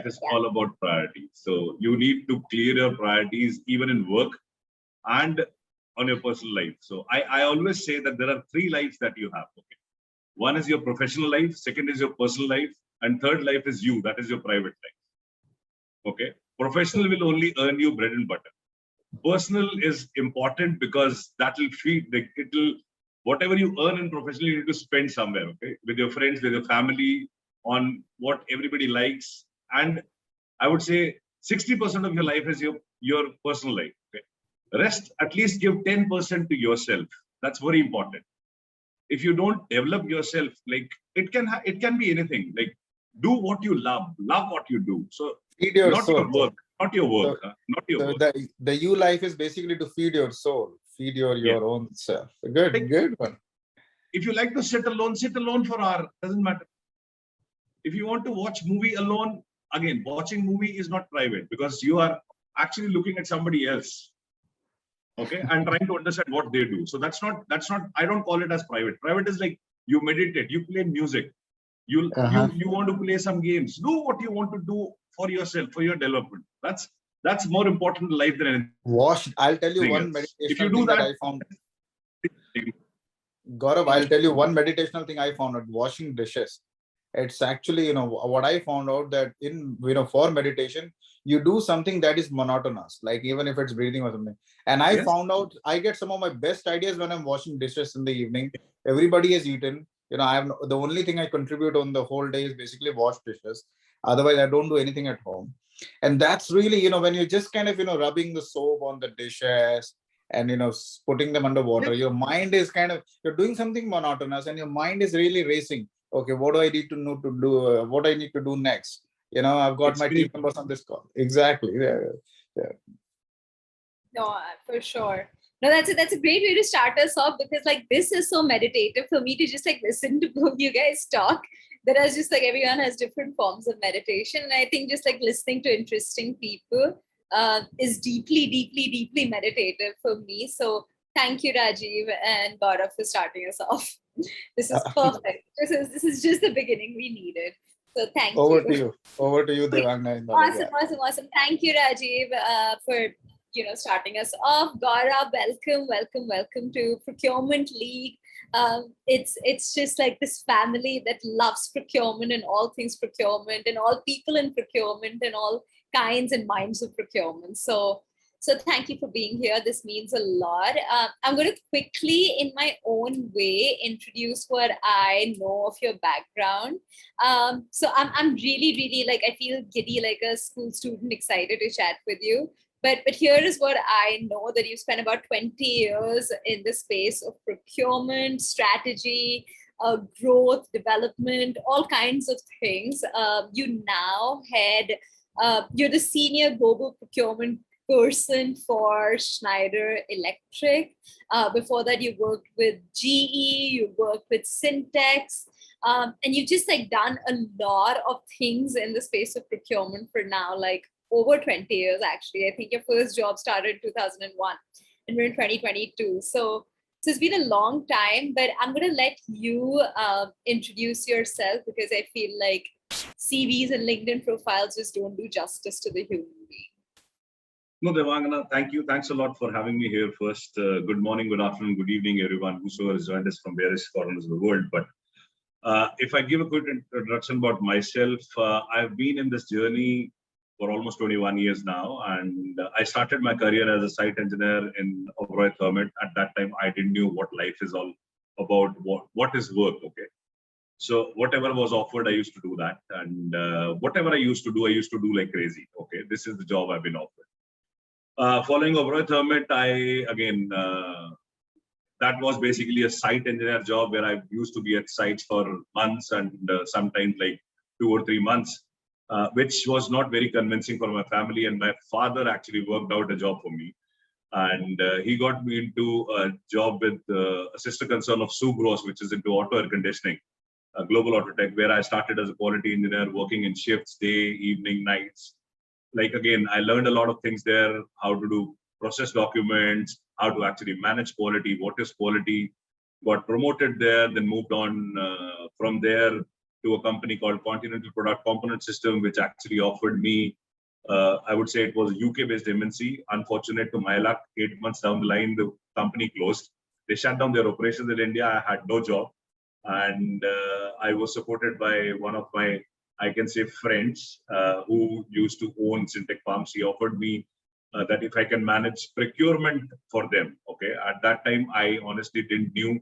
is all about priorities. So you need to clear your priorities even in work and on your personal life. So I always say that there are three lives that you have. Okay. One is your professional life, second is your personal life, and third life is you. That is your private life. Okay. Professional will only earn you bread and butter. Personal is important because that will feed, it will, whatever you earn in professional, you need to spend somewhere, okay? With your friends, with your family, on what everybody likes. And I would say 60% of your life is your personal life. Okay? Rest, at least give 10% to yourself. That's very important. If you don't develop yourself, like it can be anything. Like do what you love what you do. So feed your not soul. your work, not your work, So, not your work. The you life is basically to feed your soul, feed your own self. Good one. If you like to sit alone for an hour, doesn't matter. If you want to watch movie alone, again, watching movie is not private because you are actually looking at somebody else, okay, and trying to understand what they do. So that's not, I don't call it as private. Private is like you meditate, you play music, you want to play some games, do what you want to do for yourself, for your development. That's more important in life than anything. I'll tell you one meditational thing that I found. Gaurav, I'll tell you one meditational thing I found out: washing dishes. It's actually, what I found out, that in, for meditation, you do something that is monotonous, like even if it's breathing or something. And I found out I get some of my best ideas when I'm washing dishes in the evening. Everybody has eaten. I have the only thing I contribute on the whole day is basically wash dishes. Otherwise, I don't do anything at home. And that's really, when you're just kind of, rubbing the soap on the dishes and, putting them under water, your mind is kind of, you're doing something monotonous and your mind is really racing. Okay, what do I need to know to do? What I need to do next? I've got my team members on this call. Exactly. Yeah. No, for sure. No, that's a great way to start us off, because like this is so meditative for me to just like listen to you guys talk. That is just like everyone has different forms of meditation, and I think just like listening to interesting people is deeply meditative for me. So thank you, Rajiv and Gaurav, for starting us off. This is perfect. This is just the beginning we needed. So thank you. Over to you, Devangana. Awesome. Thank you, Rajiv, for starting us off. Gaurav, welcome to Procurement League. It's just like this family that loves procurement and all things procurement and all people in procurement and all kinds and minds of procurement. So thank you for being here. This means a lot. I'm going to quickly, in my own way, introduce what I know of your background. So I'm really like, I feel giddy like a school student, excited to chat with you. But here is what I know, that you spent about 20 years in the space of procurement, strategy, growth, development, all kinds of things. You now you're the senior global procurement person for Schneider Electric. Before that, you worked with GE, you worked with Syntex, and you've just like done a lot of things in the space of procurement for now, like over 20 years, actually. I think your first job started in 2001 and we're in 2022. So it's been a long time, but I'm going to let you introduce yourself, because I feel like CVs and LinkedIn profiles just don't do justice to the human being. No, Devangana, thank you. Thanks a lot for having me here first. Good morning, good afternoon, good evening, everyone whosoever has joined us from various corners of the world. But if I give a quick introduction about myself, I've been in this journey for almost 21 years now. And I started my career as a site engineer in Oberoi Thermit. At that time, I didn't know what life is all about, what is work, okay? So whatever was offered, I used to do that. And whatever I used to do like crazy, okay? This is the job I've been offered. Following Oberoi Thermit, that was basically a site engineer job where I used to be at sites for months and sometimes like 2 or 3 months. Which was not very convincing for my family, and my father actually worked out a job for me, and he got me into a job with a sister concern of Subros, which is into auto air conditioning, global auto tech, where I started as a quality engineer, working in shifts, day, evening, nights. Like again, I learned a lot of things there: how to do process documents, how to actually manage quality, what is quality. Got promoted there, then moved on from there to a company called Continental Product Component System, which actually offered me, I would say it was UK-based MNC. Unfortunate to my luck, 8 months down the line, the company closed. They shut down their operations in India. I had no job. And I was supported by one of my, I can say, friends who used to own Syntec Farms. He offered me that if I can manage procurement for them. Okay. At that time, I honestly didn't knew.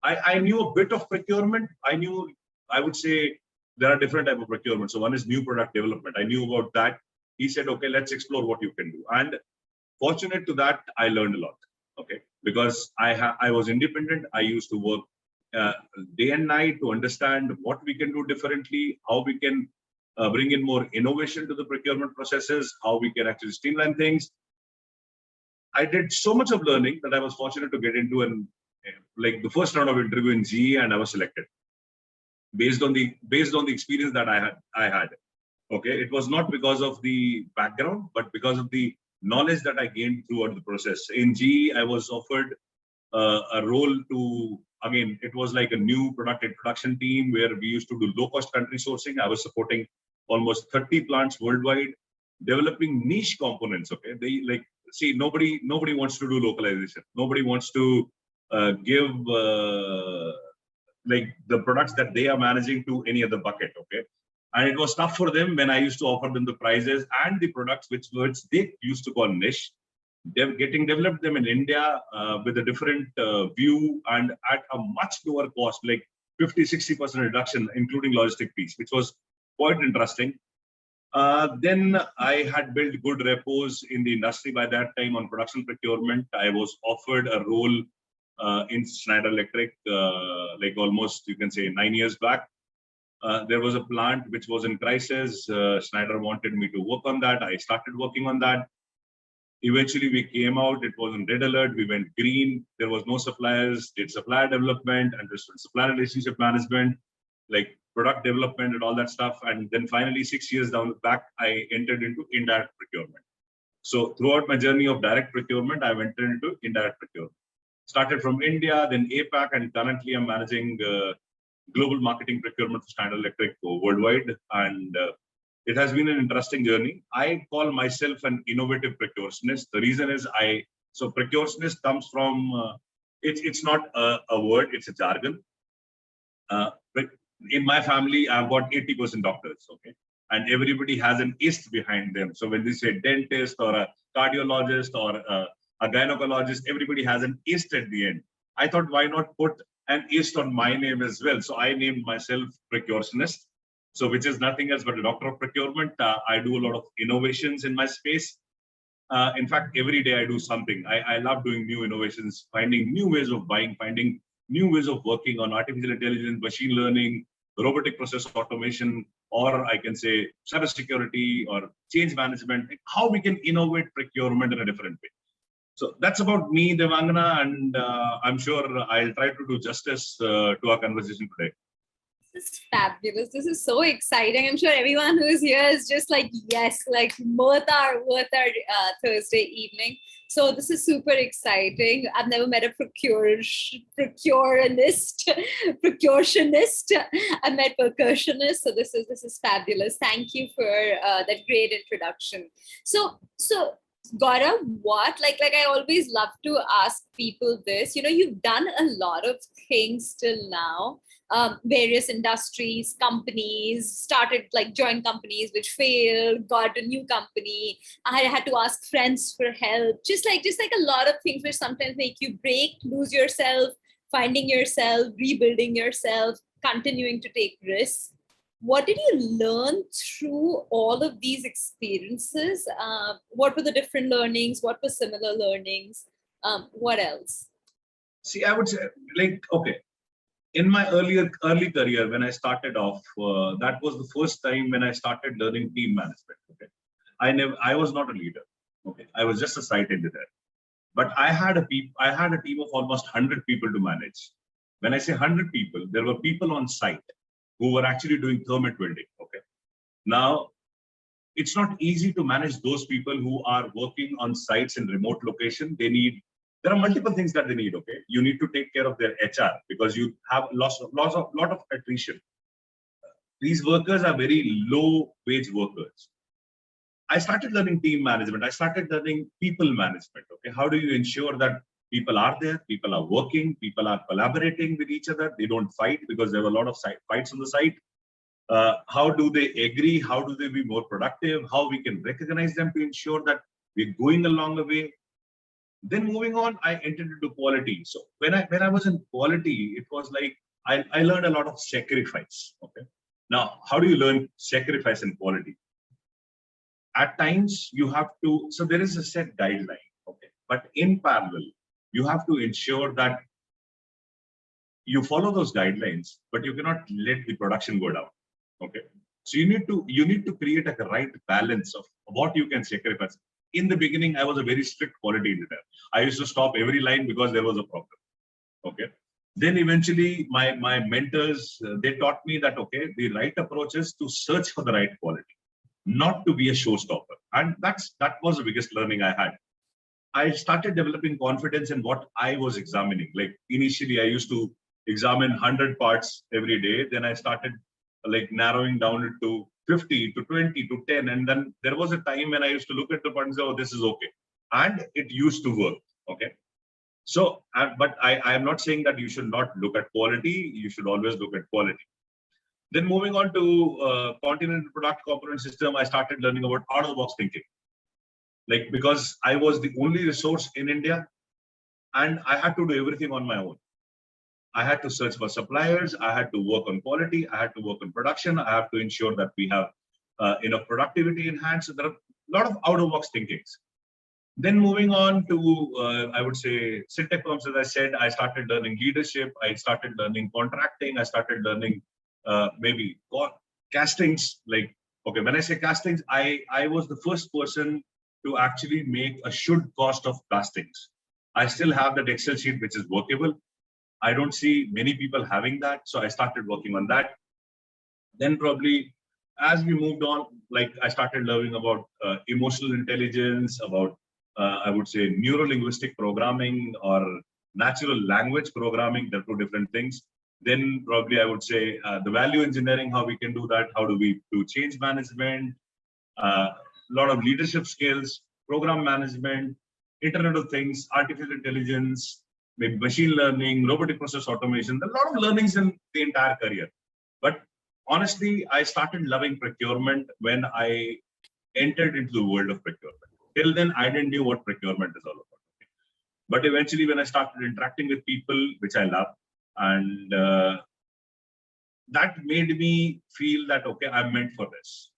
I knew a bit of procurement. I would say there are different type of procurement. So one is new product development. I knew about that. He said, okay, let's explore what you can do. And fortunate to that, I learned a lot. Okay. Because I was independent. I used to work day and night to understand what we can do differently, how we can bring in more innovation to the procurement processes, how we can actually streamline things. I did so much of learning that I was fortunate to get into like the first round of interview in GE, and I was selected based on the experience that I had. Okay, it was not because of the background, but because of the knowledge that I gained throughout the process. In GE, I was offered a role to, again, it was like a new product introduction team where we used to do low-cost country sourcing. I was supporting almost 30 plants worldwide, developing niche components. Okay, they like see nobody wants to do localization. Nobody wants to give like the products that they are managing to any other bucket. Okay, and it was tough for them when I used to offer them the prices and the products which they used to call niche. They're getting developed them in India with a different view and at a much lower cost, like 50-60% reduction, including logistic fees, which was quite interesting. Then I had built good repos in the industry by that time on production procurement. I was offered a role in Schneider Electric, like almost, you can say, 9 years back. There was a plant which was in crisis. Schneider wanted me to work on that. I started working on that. Eventually, we came out. It was in red alert. We went green. There was no suppliers. Did supplier development, understood supplier relationship management, like product development and all that stuff. And then finally, 6 years down the back, I entered into indirect procurement. So throughout my journey of direct procurement, I went into indirect procurement. Started from India, then APAC, and currently I'm managing global marketing procurement for Schneider Electric worldwide. And it has been an interesting journey. I call myself an innovative procurtionist. The reason is so procurtionist comes from, it's not a word, it's a jargon. But in my family, I've got 80% doctors, okay? And everybody has an ist behind them. So when they say dentist or a cardiologist or a gynecologist, everybody has an ist at the end. I thought, why not put an ist on my name as well? So I named myself procurtionist. So which is nothing else but a doctor of procurement. I do a lot of innovations in my space. In fact, every day I do something. I love doing new innovations, finding new ways of buying, finding new ways of working on artificial intelligence, machine learning, robotic process automation, or I can say cybersecurity or change management, how we can innovate procurement in a different way. So that's about me, Devangana, and I'm sure I'll try to do justice to our conversation today. This is fabulous. This is so exciting. I'm sure everyone who is here is just like, yes, like worth our Thursday evening. So this is super exciting. I've never met a procurtionist. I met percussionist. So this is fabulous. Thank you for that great introduction. So Gaurav, what like I always love to ask people this. You've done a lot of things till now. Various industries, companies, started like joint companies which failed, got a new company. I had to ask friends for help. Just like a lot of things which sometimes make you break, lose yourself, finding yourself, rebuilding yourself, continuing to take risks. What did you learn through all of these experiences? What were the different learnings? What were similar learnings? What else? See, I would say, like, okay. In my early career, when I started off, that was the first time when I started learning team management. Okay, I was not a leader. Okay, I was just a site engineer, but I had a team of almost 100 people to manage. When I say 100 people, there were people on site who were actually doing thermite welding. Okay, now it's not easy to manage those people who are working on sites in remote location. There are multiple things that they need. Okay, you need to take care of their HR because you have lot of attrition. these workers are very low wage workers. I started learning team management. I started learning people management. Okay, how do you ensure that people are there, people are working, people are collaborating with each other, they don't fight, because there were a lot of fights on the site. How do they agree? How do they be more productive? How we can recognize them to ensure that we're going along the way. Then moving on, I entered into quality. So when I was in quality, it was like I learned a lot of sacrifice. Okay. Now, how do you learn sacrifice in quality? At times you have to, so there is a set guideline. Okay. But in parallel, you have to ensure that you follow those guidelines, but you cannot let the production go down. Okay. So you need to create a right balance of what you can sacrifice. In the beginning, I was a very strict quality engineer. I used to stop every line because there was a problem. Okay. Then eventually my mentors, they taught me that, okay, the right approach is to search for the right quality, not to be a showstopper. And that was the biggest learning I had. I started developing confidence in what I was examining. Like initially I used to examine 100 parts every day. Then I started like narrowing down it to 50 to 20 to 10. And then there was a time when I used to look at the part and say, oh, this is okay. And it used to work. Okay. So, but I am not saying that you should not look at quality. You should always look at quality. Then moving on to continental product component system, I started learning about out of the box thinking. Like, because I was the only resource in India and I had to do everything on my own. I had to search for suppliers. I had to work on quality. I had to work on production. I have to ensure that we have enough productivity in hand. So there are a lot of out-of-box thinkings. Then moving on to, I would say, fintech firms, as I said, I started learning leadership. I started learning contracting. I started learning maybe castings. Like, okay, when I say castings, I was the first person to actually make a should cost of castings. I still have that Excel sheet, which is workable. I don't see many people having that. So I started working on that. Then probably as we moved on, like I started learning about emotional intelligence, about, I would say, neuro-linguistic programming or natural language programming. They're two different things. Then probably I would say the value engineering, how we can do that. How do we do change management, a lot of leadership skills, program management, Internet of Things, artificial intelligence, maybe machine learning, robotic process automation. There are a lot of learnings in the entire career. But honestly, I started loving procurement when I entered into the world of procurement. Till then, I didn't know what procurement is all about. But eventually, when I started interacting with people, which I love, and that made me feel that, okay, I'm meant for this.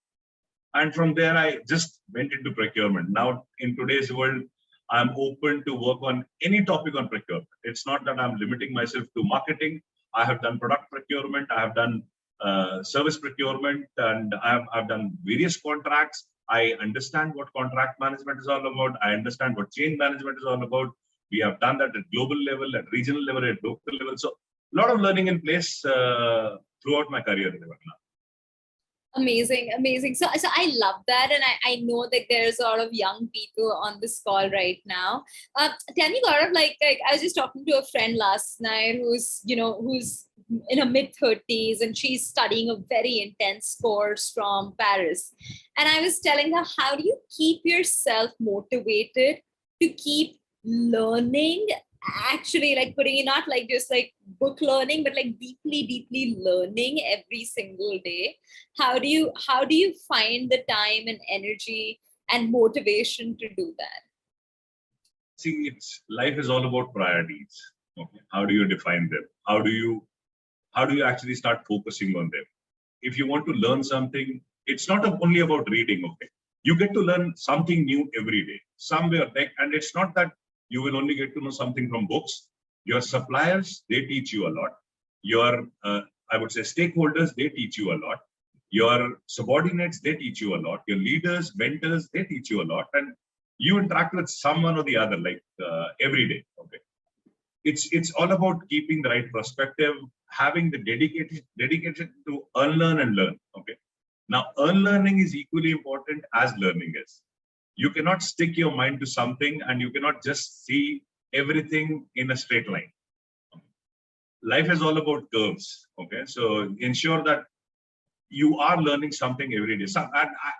And from there, I just went into procurement. Now, in today's world, I'm open to work on any topic on procurement. It's not that I'm limiting myself to marketing. I have done product procurement. I have done service procurement, and I've done various contracts. I understand what contract management is all about. I understand what change management is all about. We have done that at global level, at regional level, at local level. So a lot of learning in place throughout my career. Amazing, amazing. So I love that, and I know that there's a lot of young people on this call right now. Tell me, Gaurav, like I was just talking to a friend last night who's in her mid-30s, and she's studying a very intense course from Paris. And I was telling her, how do you keep yourself motivated to keep learning? Actually, like putting it not like just like book learning, but like deeply learning every single day. How do you find the time and energy and motivation to do that? See, life is all about priorities. Okay. How do you define them? How do you actually start focusing on them? If you want to learn something, it's not only about reading. Okay, you get to learn something new every day, somewhere. And it's not that you will only get to know something from books. Your suppliers, they teach you a lot. Your, I would say, stakeholders, they teach you a lot. Your subordinates, they teach you a lot. Your leaders, mentors, they teach you a lot. And you interact with someone or the other, like every day. Okay, it's all about keeping the right perspective, having the dedication to unlearn and learn. Okay, now unlearning is equally important as learning is. You cannot stick your mind to something, and you cannot just see everything in a straight line. Life is all about curves. Okay, so ensure that you are learning something every day. So,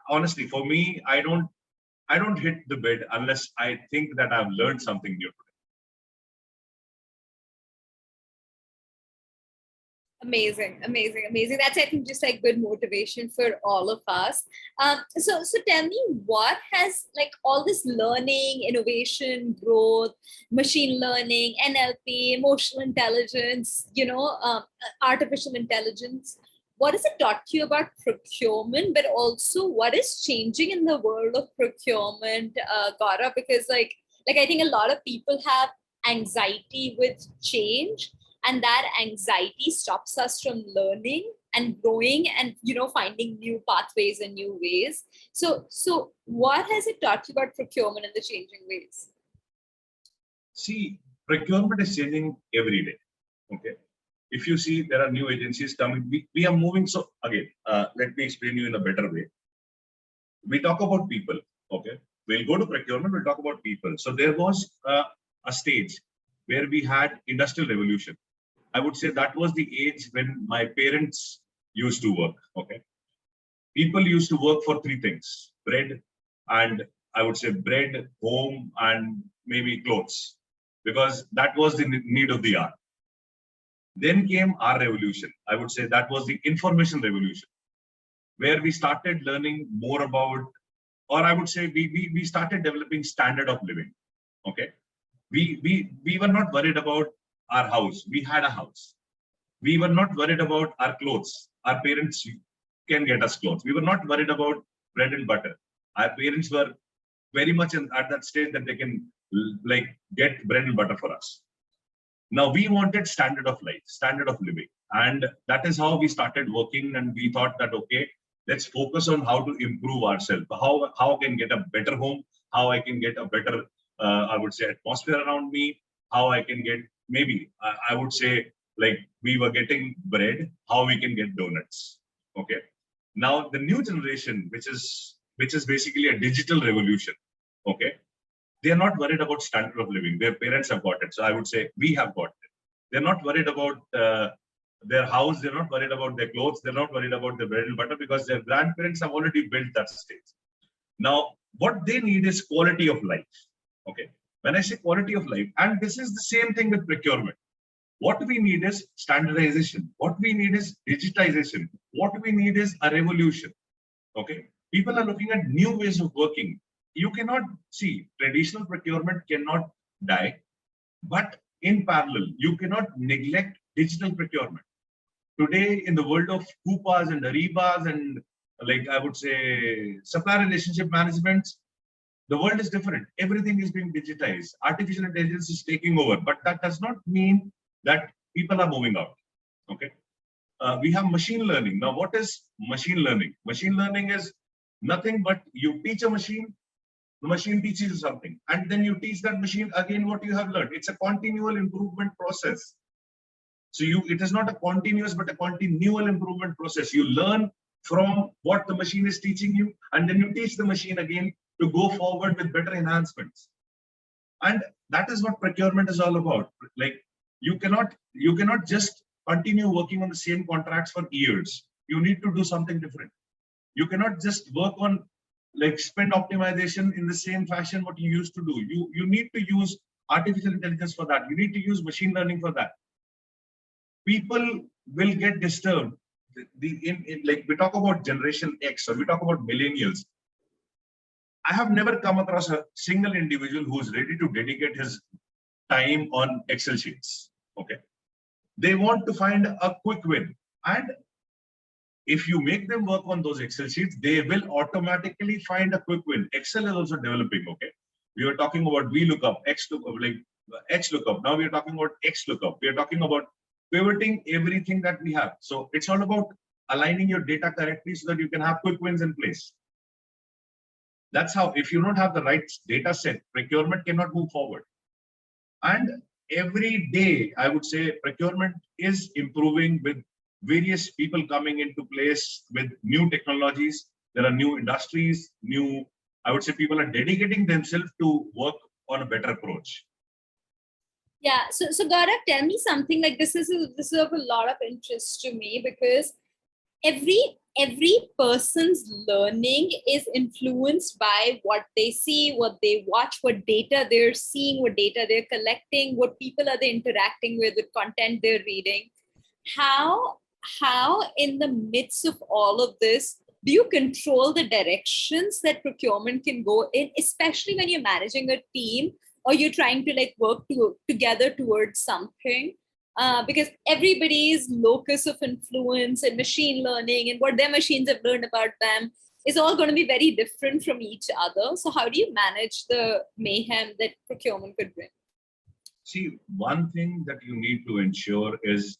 honestly, for me, I don't hit the bed unless I think that I've learned something new. Amazing, amazing, amazing. That's, I think, just like good motivation for all of us. So tell me, what has like all this learning, innovation, growth, machine learning, NLP, emotional intelligence, artificial intelligence, what has it taught you about procurement, but also what is changing in the world of procurement, Gaurav? Because like I think a lot of people have anxiety with change, and that anxiety stops us from learning and growing and finding new pathways and new ways. So what has it taught you about procurement and the changing ways? See, procurement is changing every day. Okay. If you see, there are new agencies coming. We are moving. So again, let me explain you in a better way. We talk about people. Okay. We'll go to procurement. We'll talk about people. So there was a stage where we had industrial revolution. I would say that was the age when my parents used to work. Okay. People used to work for three things: bread, and I would say bread, home, and maybe clothes, because that was the need of the hour. Then came our revolution. I would say that was the information revolution, where we started learning more about, or I would say we started developing standard of living. Okay. We were not worried about our house. We had a house. We were not worried about our clothes. Our parents can get us clothes. We were not worried about bread and butter. Our parents were very much at that stage that they can like get bread and butter for us. Now we wanted standard of life, standard of living. And that is how we started working. And we thought that, okay, let's focus on how to improve ourselves. How I can get a better home, how I can get a better, I would say, atmosphere around me, how I can get, maybe I would say, like we were getting bread, how we can get donuts. Okay. Now the new generation, which is basically a digital revolution. Okay. They are not worried about standard of living. Their parents have got it. So I would say we have got it. They're not worried about their house. They're not worried about their clothes. They're not worried about their bread and butter, because their grandparents have already built that stage. Now, what they need is quality of life. Okay. When I say quality of life, and this is the same thing with procurement. What we need is standardization. What we need is digitization. What we need is a revolution. Okay. People are looking at new ways of working. You cannot see traditional procurement cannot die, but in parallel, you cannot neglect digital procurement. Today, in the world of Coupas and Aribas and like I would say supply relationship management, the world is different. Everything is being digitized. Artificial intelligence is taking over, but that does not mean that people are moving out. Okay. We have machine learning. Now, what is machine learning? Machine learning is nothing but you teach a machine, the machine teaches you something, and then you teach that machine again what you have learned. It's a continual improvement process. So it is not a continuous, but a continual improvement process. You learn from what the machine is teaching you, and then you teach the machine again to go forward with better enhancements. And that is what procurement is all about. Like you cannot just continue working on the same contracts for years. You need to do something different. You cannot just work on like spend optimization in the same fashion what you used to do. You need to use artificial intelligence for that. You need to use machine learning for that. People will get disturbed. Like we talk about generation X or we talk about millennials. I have never come across a single individual who's ready to dedicate his time on Excel sheets. Okay. They want to find a quick win. And if you make them work on those Excel sheets, they will automatically find a quick win. Excel is also developing. Okay. We were talking about VLOOKUP, XLOOKUP, like XLOOKUP. Now we are talking about XLOOKUP. We are talking about pivoting everything that we have. So it's all about aligning your data correctly so that you can have quick wins in place. That's how, if you don't have the right data set, procurement cannot move forward. And every day, I would say procurement is improving with various people coming into place with new technologies. There are new industries, I would say people are dedicating themselves to work on a better approach. Yeah. So Gaurav, tell me something like this is of a lot of interest to me, because every person's learning is influenced by what they see, what they watch, what data they're seeing, what data they're collecting, what people are they interacting with content they're reading. How in the midst of all of this do you control the directions that procurement can go in, especially when you're managing a team or you're trying to like work together towards something? Because everybody's locus of influence and machine learning and what their machines have learned about them is all going to be very different from each other. So how do you manage the mayhem that procurement could bring? See, one thing that you need to ensure is,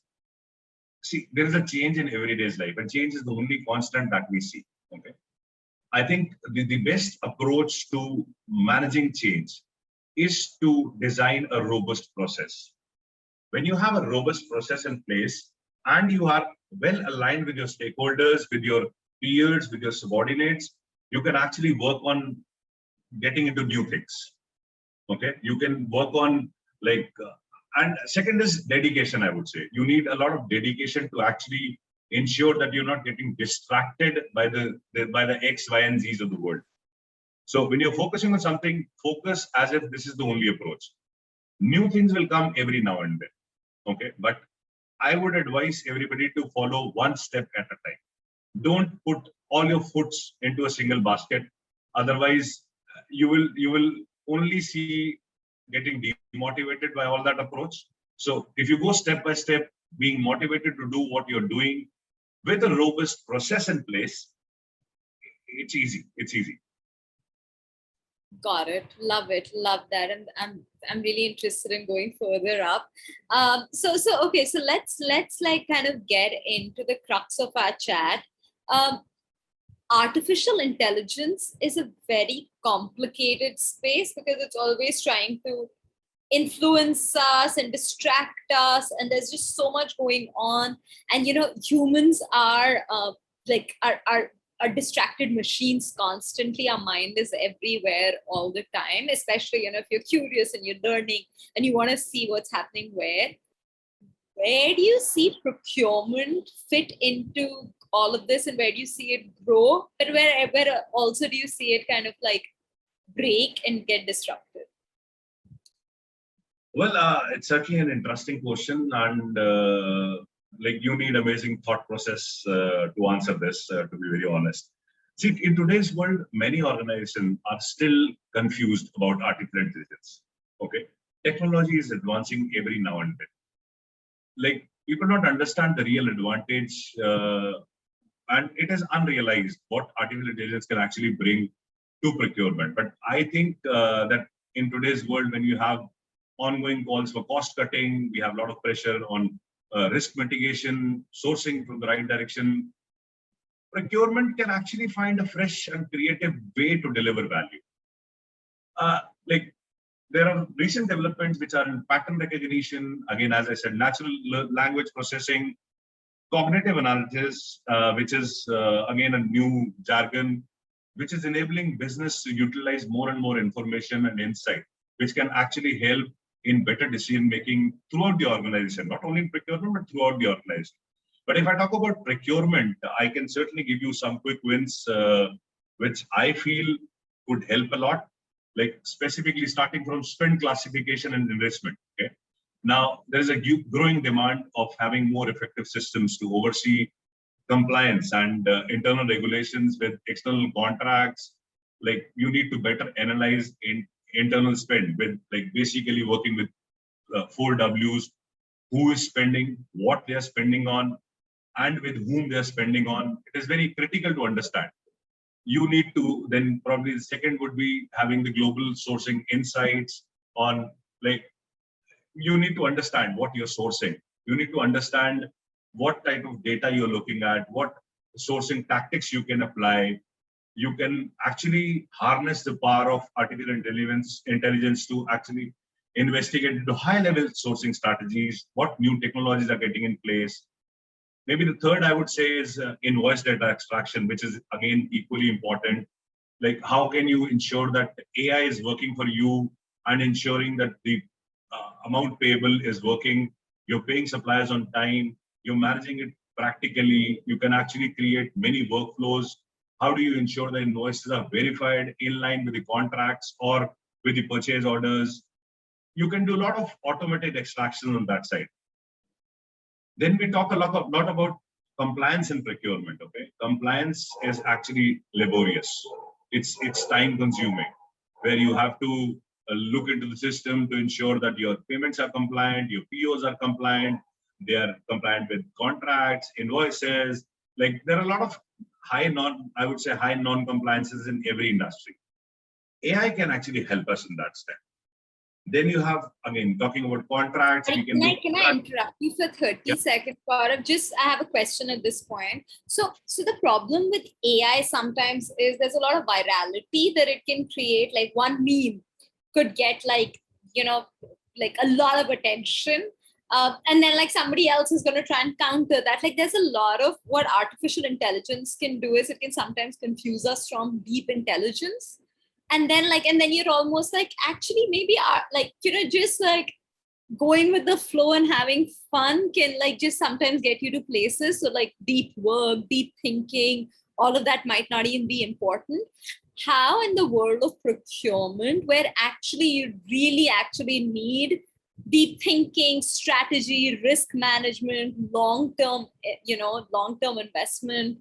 see, there is a change in everyday's life, and change is the only constant that we see. Okay. I think the best approach to managing change is to design a robust process. When you have a robust process in place and you are well aligned with your stakeholders, with your peers, with your subordinates, you can actually work on getting into new things. Okay. You can work on like, and second is dedication, I would say. You need a lot of dedication to actually ensure that you're not getting distracted by the X, Y, and Z's of the world. So when you're focusing on something, focus as if this is the only approach. New things will come every now and then. Okay, but I would advise everybody to follow one step at a time. Don't put all your foots into a single basket. Otherwise, you will only see getting demotivated by all that approach. So if you go step by step, being motivated to do what you're doing with a robust process in place, it's easy. It's easy. Got it. Love it. Love that. And I'm really interested in going further up. So okay. So let's like kind of get into the crux of our chat. Artificial intelligence is a very complicated space because it's always trying to influence us and distract us, and there's just so much going on. And humans are are distracted machines constantly. Our mind is everywhere all the time, especially if you're curious and you're learning and you want to see what's happening where do you see procurement fit into all of this, and where do you see it grow, but where also do you see it kind of like break and get disrupted? Well, it's certainly an interesting question, and like you need amazing thought process to answer this, to be very honest. See, in today's world, many organizations are still confused about artificial intelligence. Okay, technology is advancing every now and then. Like people don't understand the real advantage, and it is unrealized what artificial intelligence can actually bring to procurement. But I think that in today's world, when you have ongoing calls for cost cutting, we have a lot of pressure on risk mitigation, sourcing from the right direction. Procurement can actually find a fresh and creative way to deliver value. Like there are recent developments which are in pattern recognition, again, as I said, natural language processing, cognitive analysis, which is again a new jargon, which is enabling business to utilize more and more information and insight, which can actually help in better decision making throughout the organization, not only in procurement, but throughout the organization. But if I talk about procurement, I can certainly give you some quick wins, which I feel could help a lot, like specifically starting from spend classification and investment. Okay. Now, there is a growing demand of having more effective systems to oversee compliance and internal regulations with external contracts. Like you need to better analyze internal spend with like basically working with 4 Ws, who is spending, what they are spending on, and with whom they are spending on. It is very critical to understand. You need to then probably the second would be having the global sourcing insights on like, you need to understand what you're sourcing. You need to understand what type of data you're looking at, what sourcing tactics you can apply. You can actually harness the power of artificial intelligence to actually investigate into high-level sourcing strategies, what new technologies are getting in place. Maybe the third I would say is invoice data extraction, which is again equally important. Like how can you ensure that AI is working for you and ensuring that the amount payable is working, you're paying suppliers on time, you're managing it practically. You can actually create many workflows. How do you ensure the invoices are verified in line with the contracts or with the purchase orders? You can do a lot of automated extraction on that side. Then we talk a lot about compliance and procurement. Okay, compliance is actually laborious. It's time consuming, where you have to look into the system to ensure that your payments are compliant, your POs are compliant, they are compliant with contracts, invoices. Like there are a lot of high non-compliances in every industry. AI can actually help us in that step. Then you have, again, talking about contracts. Can I interrupt you for 30 seconds, Gaurav? Just, I have a question at this point. So the problem with AI sometimes is there's a lot of virality that it can create. Like one meme could get like a lot of attention. And then like somebody else is going to try and counter that. Like there's a lot of what artificial intelligence can do is it can sometimes confuse us from deep intelligence. And then you're almost like, actually maybe just like going with the flow and having fun can like just sometimes get you to places. So like deep work, deep thinking, all of that might not even be important. How in the world of procurement, where actually you really actually need deep thinking, strategy, risk management, long-term investment,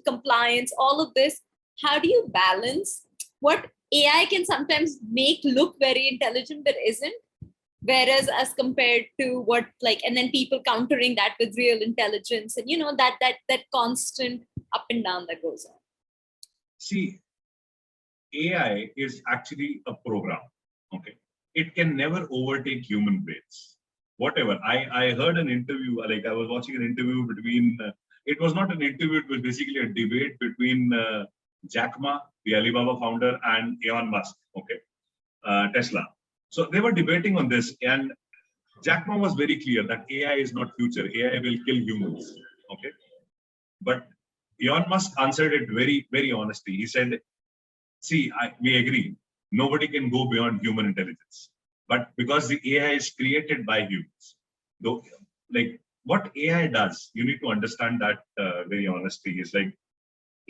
compliance, all of this, how do you balance what AI can sometimes make look very intelligent but isn't, whereas as compared to what and then people countering that with real intelligence and that constant up and down that goes on. See, AI is actually a program. Okay, it can never overtake human brains. Whatever. I heard an interview, like I was watching an interview between. It was not an interview; it was basically a debate between Jack Ma, the Alibaba founder, and Elon Musk, Tesla. So they were debating on this, and Jack Ma was very clear that AI is not future. AI will kill humans. Okay, but Elon Musk answered it very, very honestly. He said, "See, we agree. Nobody can go beyond human intelligence, but because the AI is created by humans, though, like what AI does, you need to understand that very honestly is like."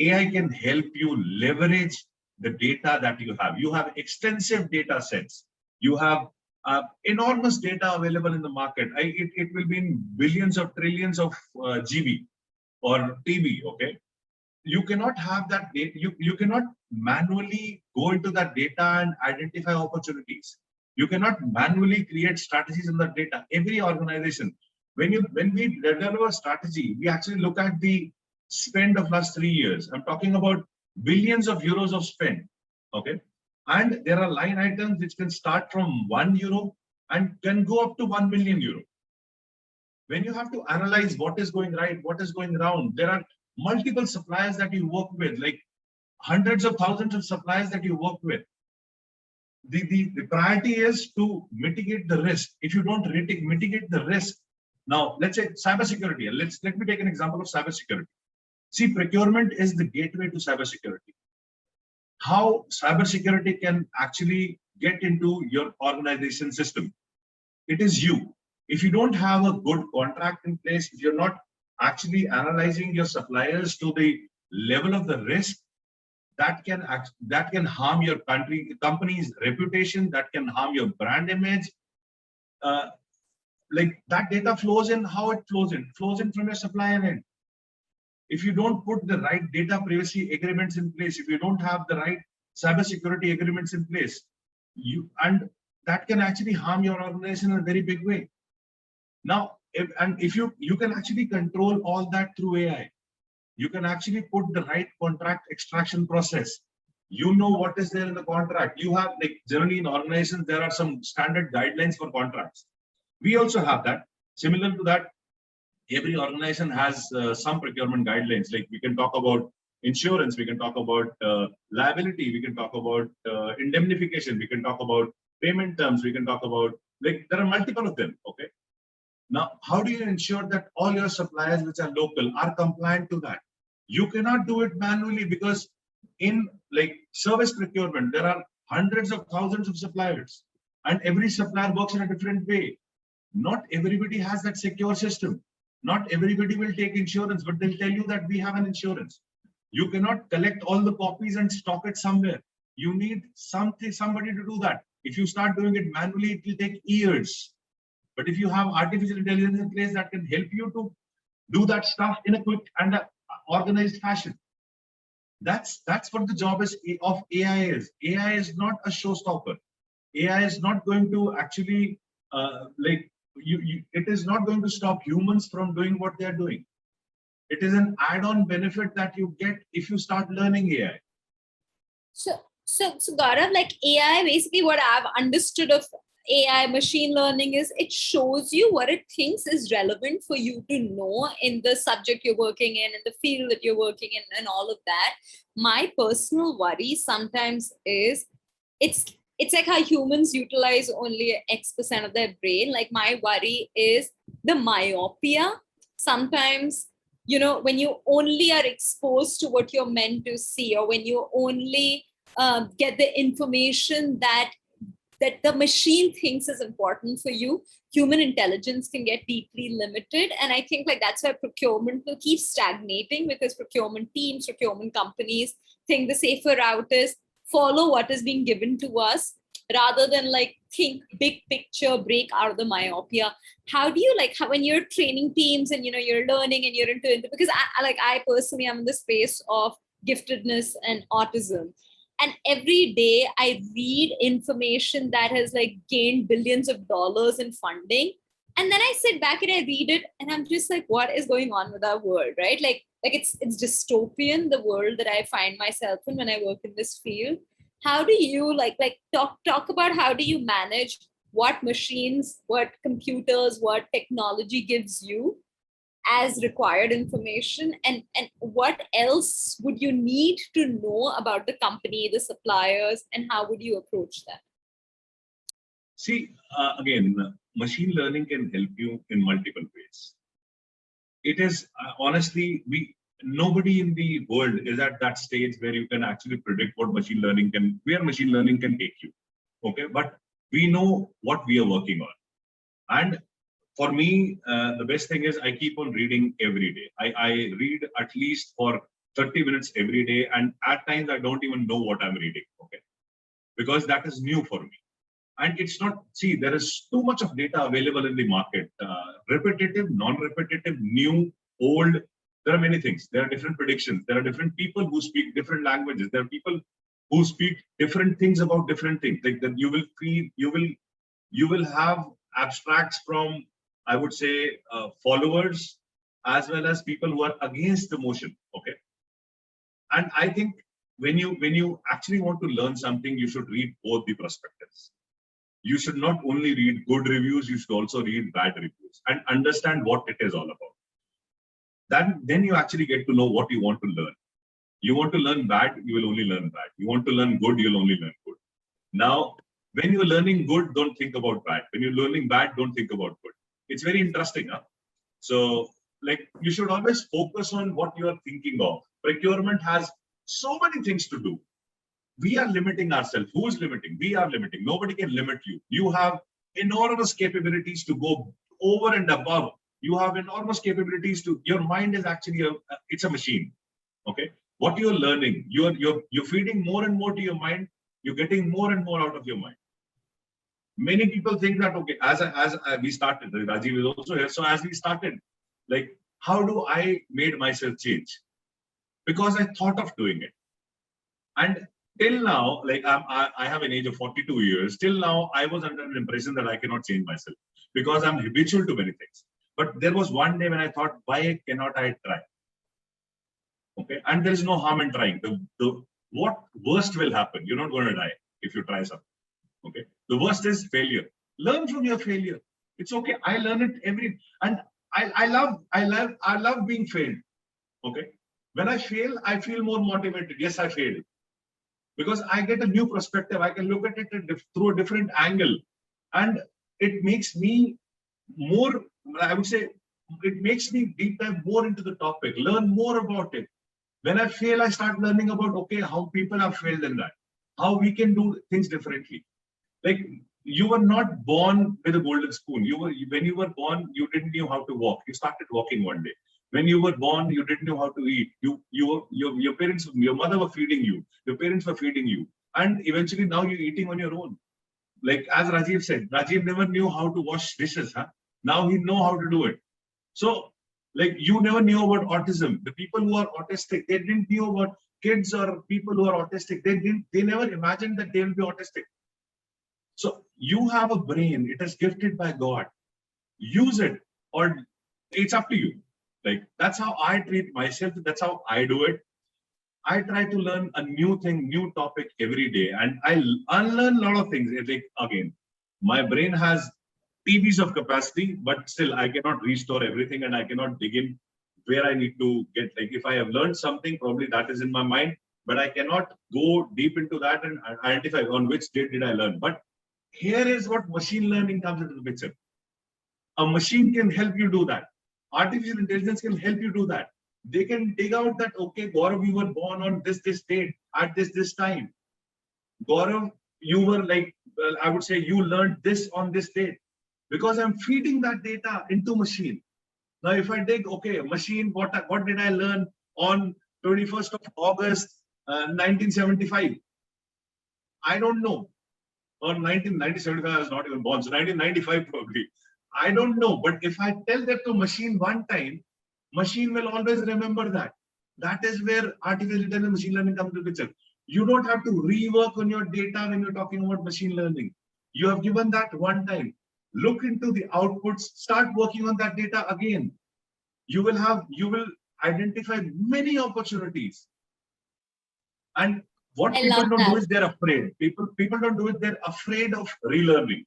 AI can help you leverage the data that you have. You have extensive data sets. You have enormous data available in the market. It will be in billions or trillions of GB or TB, okay? You cannot have that data. You cannot manually go into that data and identify opportunities. You cannot manually create strategies in that data. Every organization, when we develop a strategy, we actually look at the spend of last 3 years. I'm talking about billions of euros of spend, okay? And there are line items which can start from €1 and can go up to 1 million euro. When you have to analyze what is going right, what is going wrong, there are multiple suppliers that you work with, like hundreds of thousands of suppliers that you work with. The priority is to mitigate the risk. If you don't mitigate the risk, now let's say cybersecurity. Let me take an example of cybersecurity. See, procurement is the gateway to cybersecurity. How cybersecurity can actually get into your organization system? It is you. If you don't have a good contract in place, if you're not actually analyzing your suppliers to the level of the risk, that can harm your company's reputation, that can harm your brand image. Like that data flows in, how it flows in from your supplier end. If you don't put the right data privacy agreements in place, if you don't have the right cybersecurity agreements in place, that can actually harm your organization in a very big way. Now, if you can actually control all that through AI, you can actually put the right contract extraction process. You know what is there in the contract. You have, like, generally in organizations, there are some standard guidelines for contracts. We also have that. Similar to that, every organization has some procurement guidelines. Like we can talk about insurance, we can talk about liability, we can talk about indemnification, we can talk about payment terms, we can talk about, like, there are multiple of them, okay? Now, how do you ensure that all your suppliers which are local are compliant to that? You cannot do it manually, because in like service procurement, there are hundreds of thousands of suppliers and every supplier works in a different way. Not everybody has that secure system. Not everybody will take insurance, but they'll tell you that we have an insurance. You cannot collect all the copies and stock it somewhere. You need somebody to do that. If you start doing it manually, it will take years. But if you have artificial intelligence in place that can help you to do that stuff in a quick and organized fashion, that's what the job of AI is. AI is not a showstopper. AI is not going to actually it is not going to stop humans from doing what they are doing. It is an add-on benefit that you get if you start learning AI. So Gaurav, like AI, basically what I've understood of AI machine learning is it shows you what it thinks is relevant for you to know in the subject you're working in the field that you're working in, and all of that. My personal worry sometimes is it's like how humans utilize only X% of their brain. Like my worry is the myopia. Sometimes, when you only are exposed to what you're meant to see, or when you only get the information that the machine thinks is important for you, human intelligence can get deeply limited. And I think like that's why procurement will keep stagnating, because procurement teams, procurement companies think the safer route is follow what is being given to us rather than like think big picture, break out of the myopia. How do you when you're training teams and you're learning and you're into it, because I personally am in the space of giftedness and autism, and every day I read information that has like gained billions of dollars in funding, and then I sit back and I read it and I'm just like, what is going on with our world, right? Like it's dystopian, the world that I find myself in when I work in this field. How do you talk about how do you manage what machines, what computers, what technology gives you as required information, and what else would you need to know about the company, the suppliers, and how would you approach that? See, again, machine learning can help you in multiple ways. It is honestly, nobody in the world is at that stage where you can actually predict where machine learning can take you. Okay, but we know what we are working on. And for me, the best thing is I keep on reading every day. I read at least for 30 minutes every day. And at times I don't even know what I'm reading. Okay, because that is new for me. And it's not, see, there is too much of data available in the market, repetitive, non-repetitive, new, old. There are many things. There are different predictions. There are different people who speak different languages. There are people who speak different things about different things. Like that you will have abstracts from, I would say, followers, as well as people who are against the motion. Okay. And I think when you actually want to learn something, you should read both the perspectives. You should not only read good reviews, you should also read bad reviews and understand what it is all about. Then you actually get to know what you want to learn. You want to learn bad, you will only learn bad. You want to learn good, you'll only learn good. Now, when you're learning good, don't think about bad. When you're learning bad, don't think about good. It's very interesting. Huh? So, you should always focus on what you are thinking of. Procurement has so many things to do. We are limiting ourselves. Who is limiting? We are limiting. Nobody can limit you. You have enormous capabilities to go over and above. You have enormous capabilities to. Your mind is actually it's a machine. Okay. What you're learning, you're feeding more and more to your mind. You're getting more and more out of your mind. Many people think that, okay, as we started, Rajiv is also here. So as we started, how do I made myself change? Because I thought of doing it. And till now, I have an age of 42 years. Till now, I was under the impression that I cannot change myself because I'm habitual to many things. But there was one day when I thought, why cannot I try? Okay, and there is no harm in trying. What worst will happen? You're not going to die if you try something. Okay, the worst is failure. Learn from your failure. It's okay. I learn it and I love being failed. Okay, when I fail, I feel more motivated. Yes, I failed. Because I get a new perspective. I can look at it through a different angle. And it makes me more, I would say, it makes me deep dive more into the topic, learn more about it. When I fail, I start learning about, okay, how people have failed in that, how we can do things differently. you were not born with a golden spoon. When you were born, you didn't know how to walk. You started walking one day. When you were born, you didn't know how to eat. Your parents, your mother were feeding you. Your parents were feeding you, and eventually now you're eating on your own. Like as Rajiv said, Rajiv never knew how to wash dishes. Huh? Now he know how to do it. So, like you never knew about autism. The people who are autistic, they didn't know about kids or people who are autistic. They never imagined that they will be autistic. So you have a brain, it is gifted by God. Use it, or it's up to you. Like that's how I treat myself, that's how I do it. I try to learn a new thing, new topic every day, and I unlearn a lot of things. It's like again, my brain has TBs of capacity, but still I cannot restore everything and I cannot dig in where I need to get. Like if I have learned something, probably that is in my mind, but I cannot go deep into that and identify on which date did I learn. But here is what machine learning comes into the picture. A machine can help you do that. Artificial intelligence can help you do that. They can dig out that, okay, Gaurav, you were born on this date at this time. Gaurav, you were like, well, I would say you learned this on this date because I'm feeding that data into machine. Now, if I dig, okay, machine, what did I learn on 21st of August, 1975? I don't know. Or 1975, I was not even born, so 1995 probably. I don't know, but if I tell that to machine one time, machine will always remember that. That is where artificial intelligence machine learning comes into the picture. You don't have to rework on your data when you're talking about machine learning. You have given that one time. Look into the outputs, start working on that data again. You will identify many opportunities. And what I people love don't do that. is they're afraid. People don't do it, they're afraid of relearning.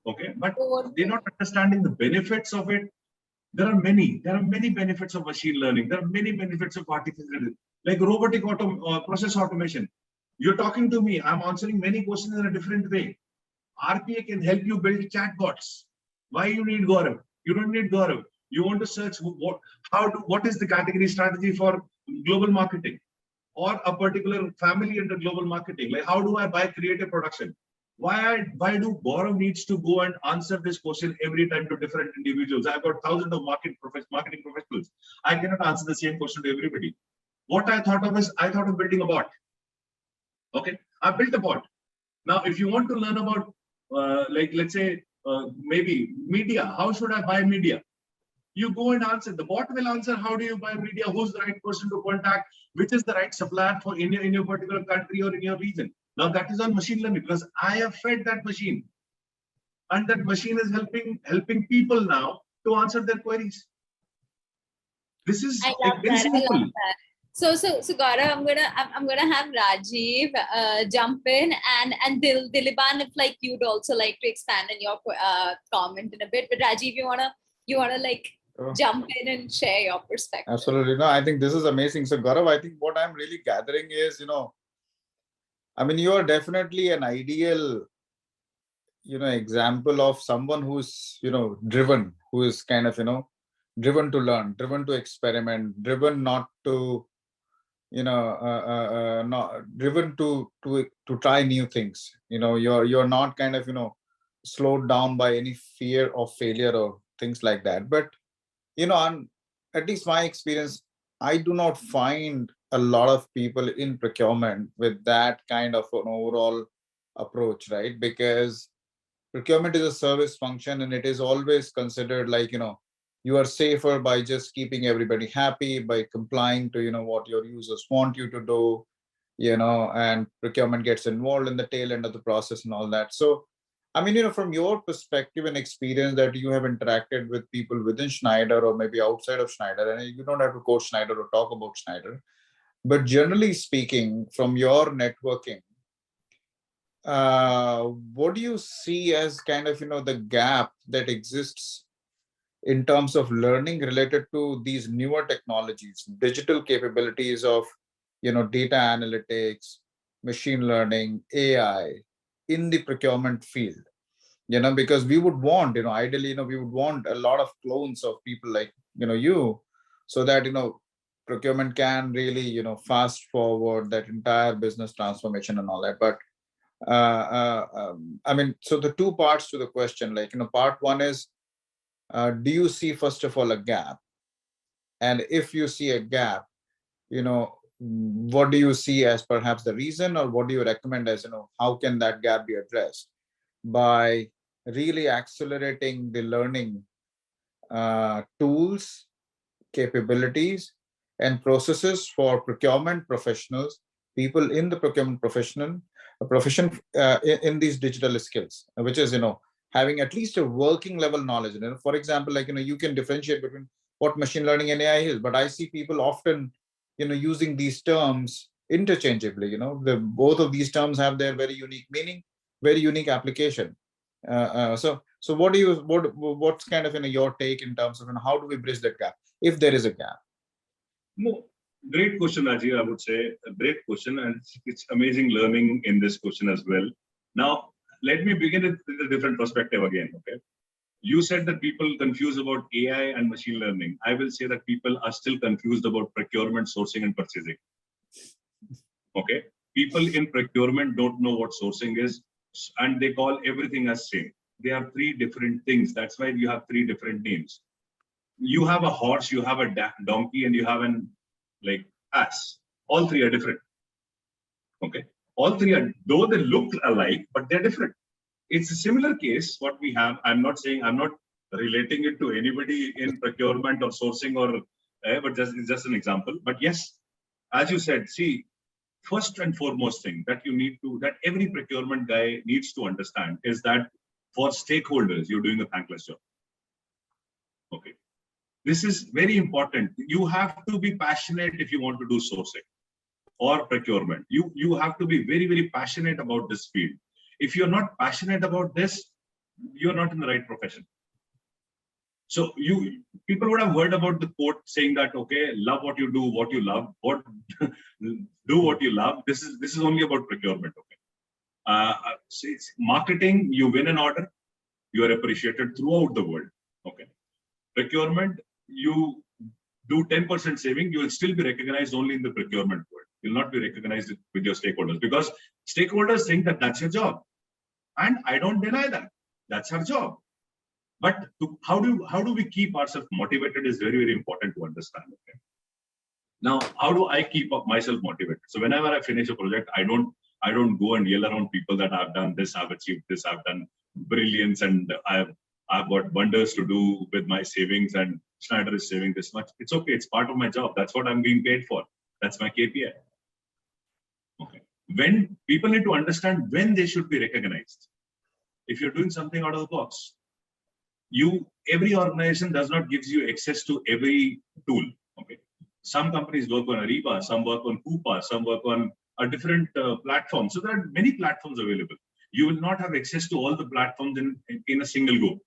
Okay, but they're not understanding the benefits of it. There are many benefits of machine learning. There are many benefits of artificial intelligence, like robotic process automation. You're talking to me, I'm answering many questions in a different way. RPA can help you build chatbots. Why you need Gaurav? You don't need Gaurav. You want to search what is the category strategy for global marketing or a particular family under global marketing? Like how do I buy creative production? Why do Gaurav needs to go and answer this question every time to different individuals? I've got thousands of marketing professionals. I cannot answer the same question to everybody. What I thought of is I thought of building a bot. Okay, I built a bot. Now, if you want to learn about, like, let's say, maybe media, how should I buy media? You go and answer. The bot will answer, how do you buy media? Who's the right person to contact? Which is the right supplier for in your particular country or in your region? Now, that is on machine learning because I have fed that machine. And that machine is helping people now to answer their queries. This is like very simple. I love that. So Gaurav, I'm gonna have Rajiv jump in and Diliban, if like you'd also like to expand on your comment in a bit. But Rajiv, you wanna like jump in and share your perspective. Absolutely. No, I think this is amazing. So Gaurav, I think what I'm really gathering is, I mean, you are definitely an ideal, example of someone who's, driven, who is kind of, driven to learn, driven to experiment, driven not to, not driven to try new things. You're not kind of, slowed down by any fear of failure or things like that. But, on at least my experience, I do not find a lot of people in procurement with that kind of an overall approach, right? Because procurement is a service function and it is always considered like, you are safer by just keeping everybody happy, by complying to, what your users want you to do, and procurement gets involved in the tail end of the process and all that. So, I mean, from your perspective and experience that you have interacted with people within Schneider or maybe outside of Schneider, and you don't have to quote Schneider or talk about Schneider, but generally speaking, from your networking, what do you see as kind of, the gap that exists in terms of learning related to these newer technologies, digital capabilities of, data analytics, machine learning, AI in the procurement field? Because we would want, ideally, we would want a lot of clones of people like, you, so that, procurement can really, fast forward that entire business transformation and all that. But I mean, so the two parts to the question, like, part one is, do you see, first of all, a gap? And if you see a gap, what do you see as perhaps the reason, or what do you recommend as, how can that gap be addressed? By really accelerating the learning tools, capabilities, and processes for procurement professionals, people in the procurement profession in these digital skills, which is, having at least a working level knowledge. For example, like, you can differentiate between what machine learning and AI is, but I see people often, using these terms interchangeably. Both of these terms have their very unique meaning, very unique application. So what's kind of, your take in terms of, how do we bridge that gap, if there is a gap? No, great question, Rajiv. I would say a great question, and it's amazing learning in this question as well. Now, let me begin with a different perspective again. Okay, you said that people confuse about AI and machine learning. I will say that people are still confused about procurement, sourcing, and purchasing. Okay, people in procurement don't know what sourcing is, and they call everything as same. They have three different things. That's why you have three different names. You have a horse, you have a donkey, and you have an ass. All three are different. Okay, all three are, though they look alike, but they're different. It's a similar case what we have. I'm not relating it to anybody in procurement or sourcing or, but it's just an example. But yes, as you said, see, first and foremost thing that that every procurement guy needs to understand is that for stakeholders, you're doing a thankless job. Okay. This is very important. You have to be passionate if you want to do sourcing or procurement. You have to be very, very passionate about this field. If you're not passionate about this, you're not in the right profession. So people would have heard about the quote saying that, okay, love what you do, what you love, do what you love. This is only about procurement. Okay. So it's marketing, you win an order, you are appreciated throughout the world. Okay. Procurement, you do 10% saving, you will still be recognized only in the procurement world. You'll not be recognized with your stakeholders, because stakeholders think that that's your job. And I don't deny that. That's our job. But how do we keep ourselves motivated is very, very important to understand. Okay? Now, how do I keep myself motivated? So whenever I finish a project, I don't go and yell around people that I've done this, I've achieved this, I've done brilliance, and I've got wonders to do with my savings, and Schneider is saving this much. It's okay. It's part of my job. That's what I'm being paid for. That's my KPI. Okay. When people need to understand when they should be recognized. If you're doing something out of the box, every organization does not gives you access to every tool. Okay. Some companies work on Ariba, some work on Coupa, some work on a different platform. So there are many platforms available. You will not have access to all the platforms in a single go,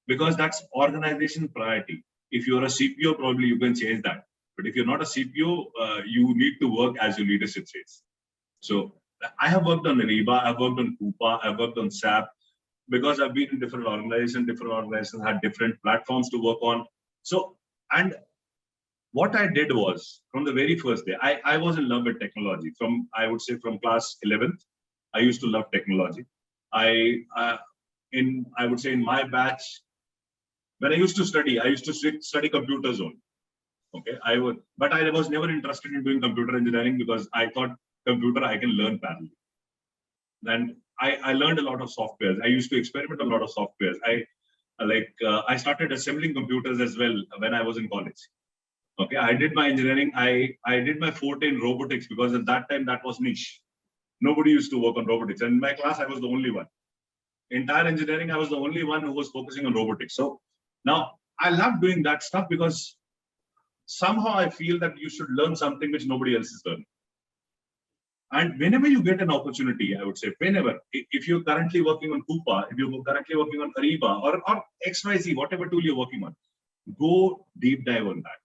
because that's organization priority. If you're a CPO, probably you can change that. But if you're not a CPO, you need to work as your leadership says. So I have worked on Ariba, I've worked on Coupa, I've worked on SAP, because I've been in different organizations had different platforms to work on. So, and what I did was, from the very first day, I was in love with technology. I would say from class 11th, I used to love technology. I would say in my batch, when I used to study computers only. Okay, but I was never interested in doing computer engineering, because I thought computer I can learn parallel. And I learned a lot of softwares. I used to experiment a lot of softwares. I started assembling computers as well when I was in college. Okay, I did my engineering. I did my forte in robotics, because at that time that was niche. Nobody used to work on robotics. And in my class, I was the only one. Entire engineering, I was the only one who was focusing on robotics. So now I love doing that stuff, because somehow I feel that you should learn something which nobody else is learning. And whenever you get an opportunity, I would say, whenever, if you're currently working on Coupa, if you're currently working on Ariba or XYZ, whatever tool you're working on, go deep dive on that.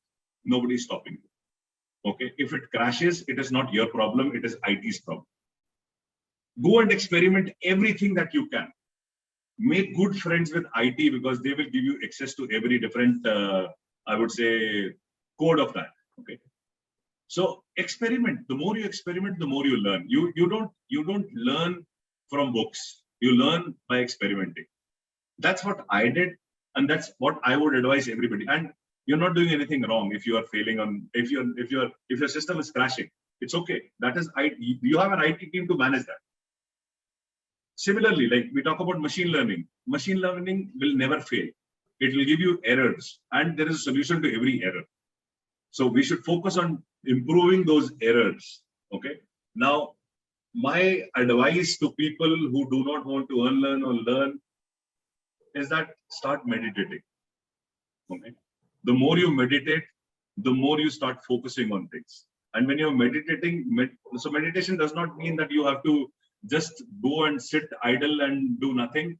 Nobody's stopping you. Okay. If it crashes, it is not your problem. It is IT's problem. Go and experiment everything that you can. Make good friends with IT, because they will give you access to every different, I would say, code of that. Okay. So experiment. The more you experiment, the more you learn. You don't learn from books. You learn by experimenting. That's what I did, and that's what I would advise everybody. And you're not doing anything wrong if you are failing on if your system is crashing. It's okay. That is, you have an IT team to manage that. Similarly, like we talk about machine learning will never fail. It will give you errors, and there is a solution to every error. So we should focus on improving those errors. Okay. Now, my advice to people who do not want to unlearn or learn is that start meditating. Okay. The more you meditate, the more you start focusing on things. And when you're meditating, so meditation does not mean that you have to just go and sit idle and do nothing.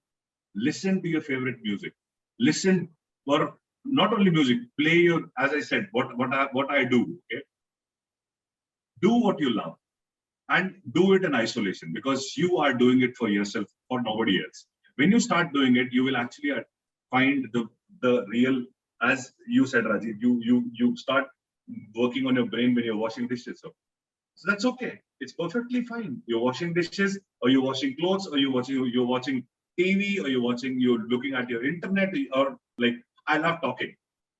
Listen to your favorite music. Listen, or not only music, play your, as I said, what I do. Okay, do what you love, and do it in isolation, because you are doing it for yourself, for nobody else. When you start doing it, you will actually find the real, as you said, Rajiv. You start working on your brain when you're washing dishes. So that's okay. It's perfectly fine. You're washing dishes, or you're washing clothes, or you're watching TV, or you're looking at your internet, or like, I love talking.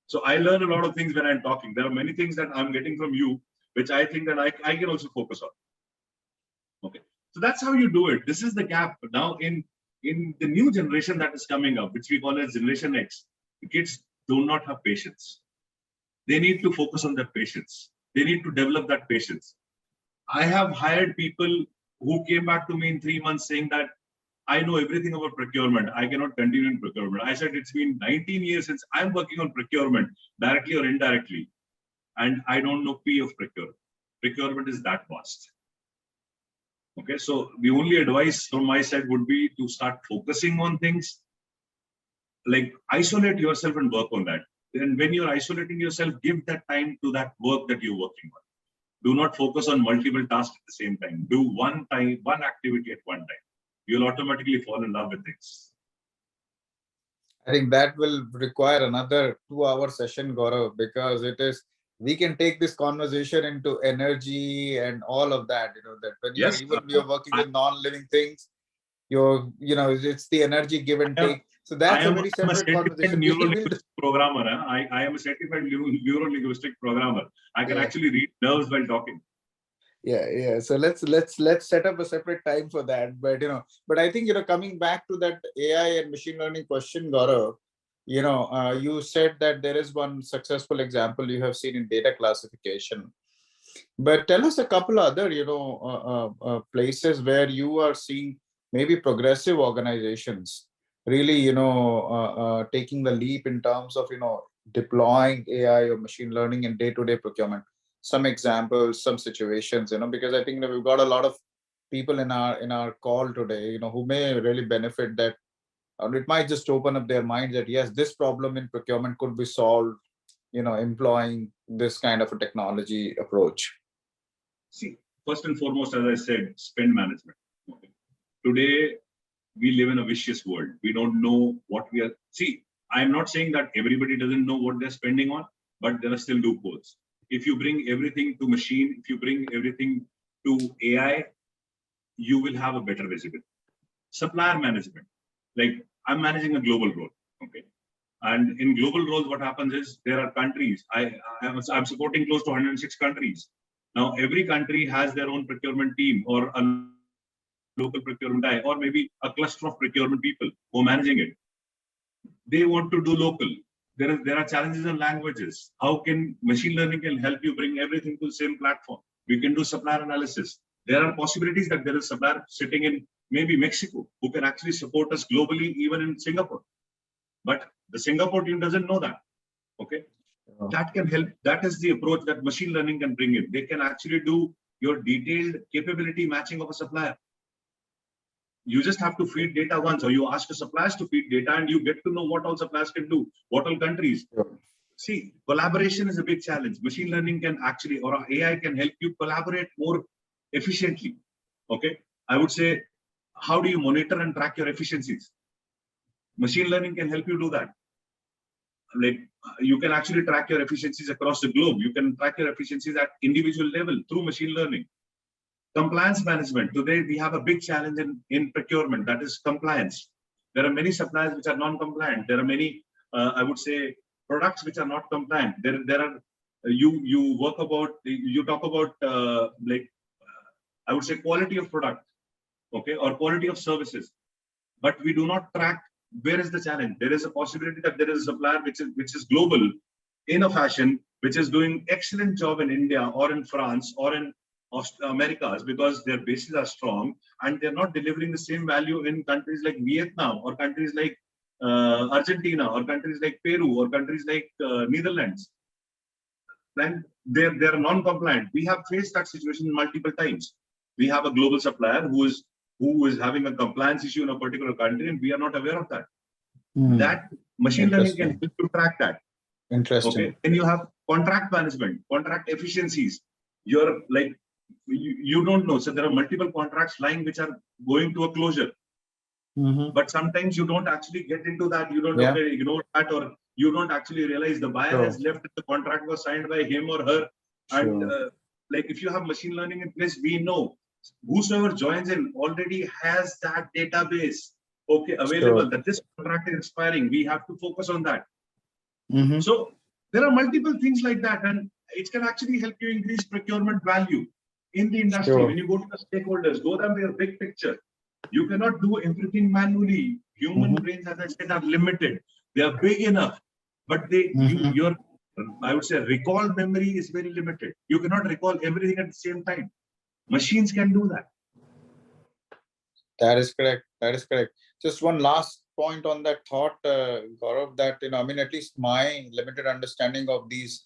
So I learn a lot of things when I'm talking. There are many things that I'm getting from you, which I think that I can also focus on. Okay. So that's how you do it. This is the gap. Now in the new generation that is coming up, which we call as Generation X, the kids do not have patience. They need to focus on their patience. They need to develop that patience. I have hired people who came back to me in 3 months saying that I know everything about procurement. I cannot continue in procurement. I said, it's been 19 years since I'm working on procurement, directly or indirectly. And I don't know P of procurement. Procurement is that vast. Okay, so the only advice from my side would be to start focusing on things, like isolate yourself and work on that. And when you're isolating yourself, give that time to that work that you're working on. Do not focus on multiple tasks at the same time. Do one activity at one time. You'll automatically fall in love with things. I think that will require another 2-hour session, Gaurav, because we can take this conversation into energy and all of that, that when you're working with non-living things, it's the energy give and take. So that's a very separate conversation. Neuro-linguistic programmer. I am a certified neuro-linguistic programmer. I can actually read nerves while talking. Yeah. So let's set up a separate time for that. But I think, coming back to that AI and machine learning question, Gaurav, you said that there is one successful example you have seen in data classification. But tell us a couple other, places where you are seeing maybe progressive organizations really, taking the leap in terms of, deploying AI or machine learning in day-to-day procurement. Some examples, some situations, because I think we've got a lot of people in our call today, who may really benefit that. It might just open up their minds that, yes, this problem in procurement could be solved, employing this kind of a technology approach. See, first and foremost, as I said, spend management. Okay. Today, we live in a vicious world. We don't know what we are. See, I'm not saying that everybody doesn't know what they're spending on, but there are still loopholes. If you bring everything to machine, if you bring everything to AI, you will have a better visibility. Supplier management. Like, I'm managing a global role. Okay. And in global roles, what happens is there are countries. I'm supporting close to 106 countries. Now, every country has their own procurement team, or a local procurement guy, or maybe a cluster of procurement people who are managing it. They want to do local. There are challenges in languages. How can machine learning can help you bring everything to the same platform? We can do supplier analysis. There are possibilities that there is a supplier sitting in maybe Mexico who can actually support us globally, even in Singapore. But the Singapore team doesn't know that. Okay. That can help. That is the approach that machine learning can bring in. They can actually do your detailed capability matching of a supplier. You just have to feed data once, or you ask the suppliers to feed data, and you get to know what all suppliers can do, what all countries. See, collaboration is a big challenge. Machine learning can actually, or AI can help you collaborate more efficiently. Okay. I would say, how do you monitor and track your efficiencies? Machine learning can help you do that. Like, you can actually track your efficiencies across the globe. You can track your efficiencies at individual level through machine learning. Compliance management. Today, we have a big challenge in procurement, that is compliance. There are many suppliers which are non-compliant. There are many, I would say, products which are not compliant. There are, you talk about I would say quality of product, okay, or quality of services, but we do not track where is the challenge. There is a possibility that there is a supplier which is global in a fashion, which is doing excellent job in India or in France or in Americas because their bases are strong and they're not delivering the same value in countries like Vietnam or countries like Argentina or countries like Peru or countries like Netherlands. Then they're non-compliant. We have faced that situation multiple times. We have a global supplier who is having a compliance issue in a particular country and we are not aware of that. That machine learning can help you track that. Interesting. Okay. Then you have contract management, contract efficiencies. You're like, you don't know. So there are multiple contracts lying which are going to a closure. But sometimes you don't actually get into that. You don't ignore that, or you don't actually realize the buyer has left. The contract was signed by him or her. And like if you have machine learning in place, we know whosoever joins in already has that database available that this contract is expiring. We have to focus on that. So there are multiple things like that, and it can actually help you increase procurement value in the industry. When you go to the stakeholders, go down to your big picture. You cannot do everything manually. Human brains, as I said, are limited. They are big enough, but your I would say recall memory is very limited. You cannot recall everything at the same time. Machines can do that. That is correct. That is correct. Just one last point on that thought, Gaurav, that, I mean, at least my limited understanding of these,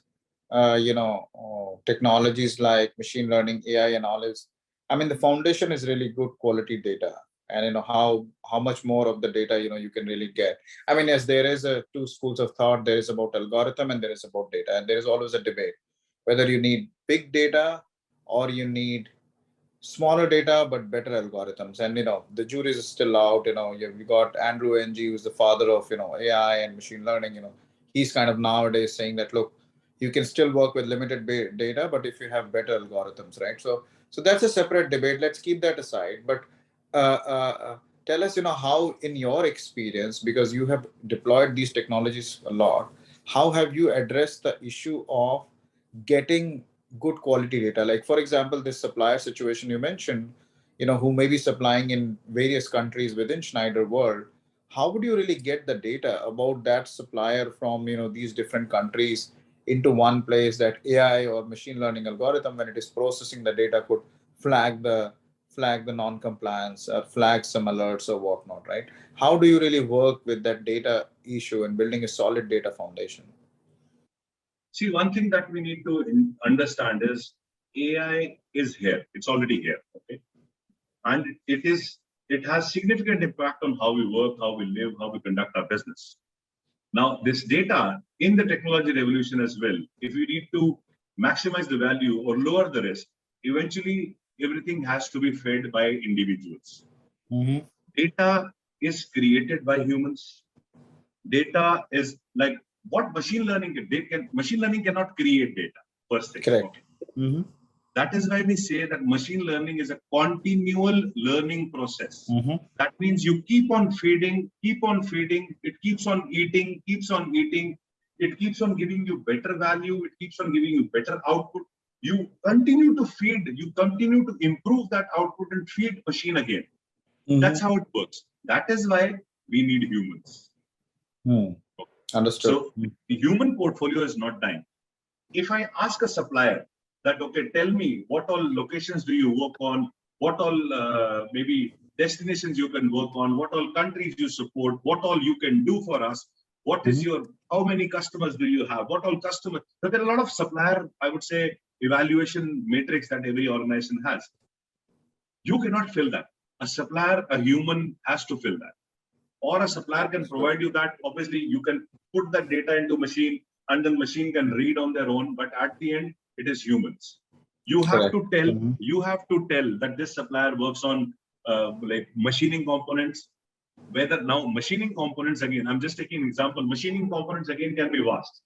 technologies like machine learning, AI and all is, I mean, the foundation is really good quality data. And, how much more of the data, you can really get. I mean, yes, there is two schools of thought. There is about algorithm and there is about data. And there is always a debate whether you need big data or you need smaller data but better algorithms. And the jury is still out. We got Andrew Ng, who's the father of AI and machine learning. He's kind of nowadays saying that, look, you can still work with limited data, but if you have better algorithms, right? So that's a separate debate. Let's keep that aside. But tell us, how in your experience, because you have deployed these technologies a lot, how have you addressed the issue of getting good quality data? Like, for example, this supplier situation you mentioned, who may be supplying in various countries within Schneider world. How would you really get the data about that supplier from, these different countries into one place that AI or machine learning algorithm, when it is processing the data, could flag the non-compliance or flag some alerts or whatnot, right? How do you really work with that data issue and building a solid data foundation? See, one thing that we need to understand is AI is here. It's already here. Okay. And it has significant impact on how we work, how we live, how we conduct our business. Now, this data in the technology revolution as well, if we need to maximize the value or lower the risk, eventually everything has to be fed by individuals. Data is created by humans. Data is like what machine learning can. Machine learning cannot create data per se. Correct. That is why we say that machine learning is a continual learning process. That means you keep on feeding, it keeps on eating, it keeps on giving you better value, it keeps on giving you better output. You continue to feed, you continue to improve that output and feed machine again. That's how it works. That is why we need humans. Understood. So the human portfolio is not dying. If I ask a supplier that, okay, tell me what all locations do you work on, what all maybe destinations you can work on, what all countries you support, what all you can do for us, what is your, how many customers do you have, what all customers. So there are a lot of supplier, I would say, evaluation matrix that every organization has. You cannot fill that. A supplier, a human has to fill that. Or a supplier can provide you that. Obviously, you can put that data into machine and then machine can read on their own. But at the end, it is humans. You have to tell. You have to tell that this supplier works on like machining components. Whether now machining components again, I'm just taking an example. Machining components again can be vast.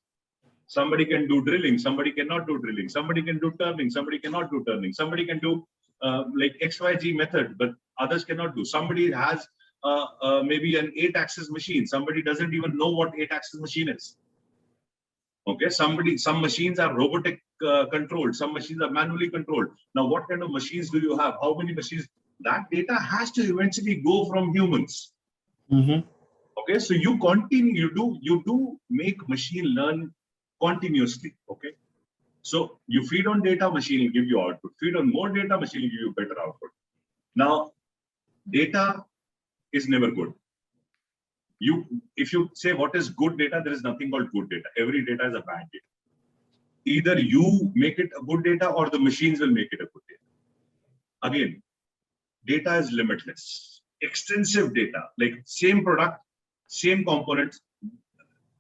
Somebody can do drilling. Somebody cannot do drilling. Somebody can do turning. Somebody cannot do turning. Somebody can do like XYZ method, but others cannot do. Somebody has maybe an 8-axis machine. Somebody doesn't even know what 8-axis machine is. Okay, some machines are robotic controlled, some machines are manually controlled. Now, what kind of machines do you have? How many machines? That data has to eventually go from humans. Okay, so you continue, you do make machine learn continuously. Okay, so you feed on data, machine will give you output. Feed on more data, machine will give you better output. Now, data is never good. If you say what is good data, there is nothing called good data. Every data is a bad data. Either you make it a good data or the machines will make it a good data. Again, data is limitless. Extensive data, like same product, same components.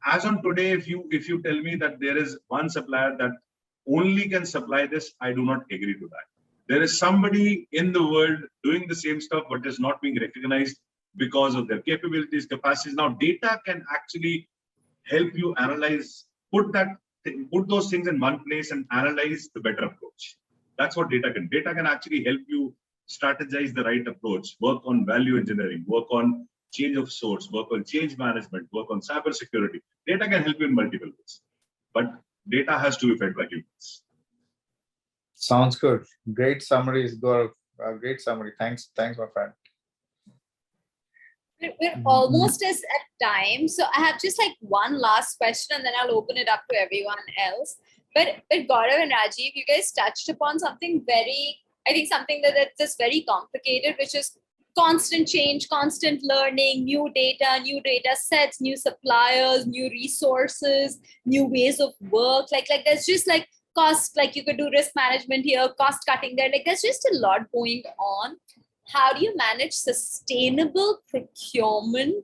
As on today, if you tell me that there is one supplier that only can supply this, I do not agree to that. There is somebody in the world doing the same stuff, but is not being recognized because of their capabilities, capacities. Now, data can actually help you analyze, put those things in one place and analyze the better approach. That's what data can. Data can actually help you strategize the right approach, work on value engineering, work on change of source, work on change management, work on cyber security. Data can help you in multiple ways, but data has to be fed by humans. Sounds good. Great summaries, Gaurav. Great summary. Thanks, my friend. We're almost at time, so I have just like one last question, and then I'll open it up to everyone else. But Gaurav and Rajiv, you guys touched upon something something that's just very complicated, which is constant change, constant learning, new data sets, new suppliers, new resources, new ways of work. Like there's just like cost, like you could do risk management here, cost cutting there. Like there's just a lot going on. How do you manage sustainable procurement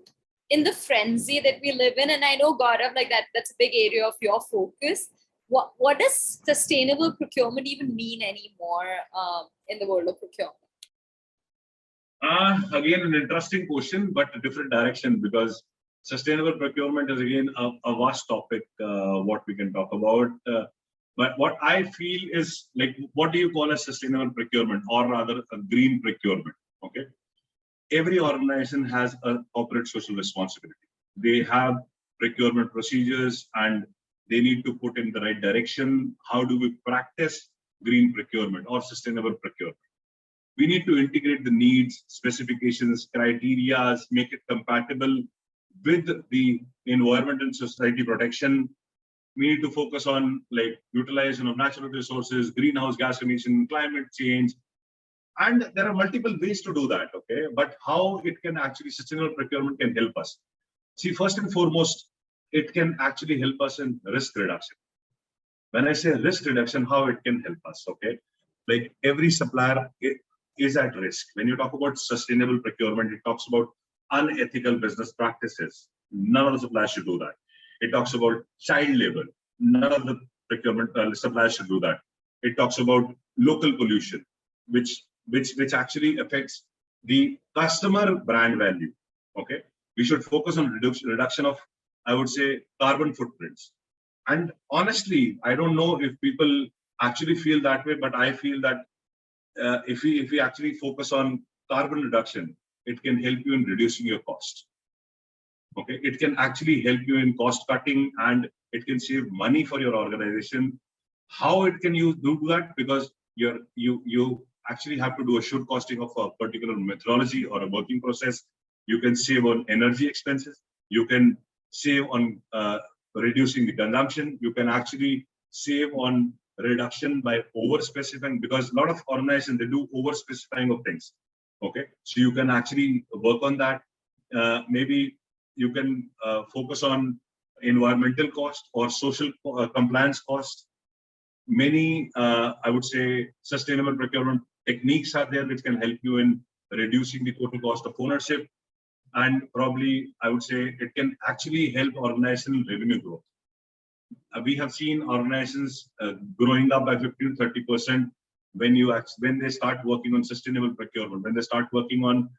in the frenzy that we live in? And I know, Gaurav, like that's a big area of your focus. What does sustainable procurement even mean anymore in the world of procurement? Again, an interesting question, but a different direction, because sustainable procurement is again a vast topic, what we can talk about. But what I feel is, like, what do you call a sustainable procurement, or rather a green procurement? Okay. Every organization has a corporate social responsibility. They have procurement procedures and they need to put in the right direction. How do we practice green procurement or sustainable procurement? We need to integrate the needs, specifications, criteria, make it compatible with the environment and society protection. We need to focus on like utilization of natural resources, greenhouse gas emission, climate change. And there are multiple ways to do that, okay? But how it can actually, sustainable procurement can help us. See, first and foremost, it can actually help us in risk reduction. When I say risk reduction, how it can help us, okay? Like every supplier is at risk. When you talk about sustainable procurement, it talks about unethical business practices. None of the suppliers should do that. It talks about child labor. None of the procurement suppliers should do that. It talks about local pollution, which actually affects the customer brand value. Okay, we should focus on reduction of, I would say, carbon footprints. And honestly, I don't know if people actually feel that way, but I feel that if we actually focus on carbon reduction, it can help you in reducing your cost. Okay, it can actually help you in cost cutting, and it can save money for your organization. How it can you do that? Because you actually have to do a should costing of a particular methodology or a working process. You can save on energy expenses. You can save on reducing the consumption. You can actually save on reduction by over specifying, because a lot of organizations, they do over specifying of things. Okay, so you can actually work on that. Maybe you can focus on environmental cost or social compliance cost. Many, I would say, sustainable procurement techniques are there which can help you in reducing the total cost of ownership. And probably, I would say, it can actually help organizational revenue growth. We have seen organizations growing up by 50 to 30% when they start working on sustainable procurement, when they start working on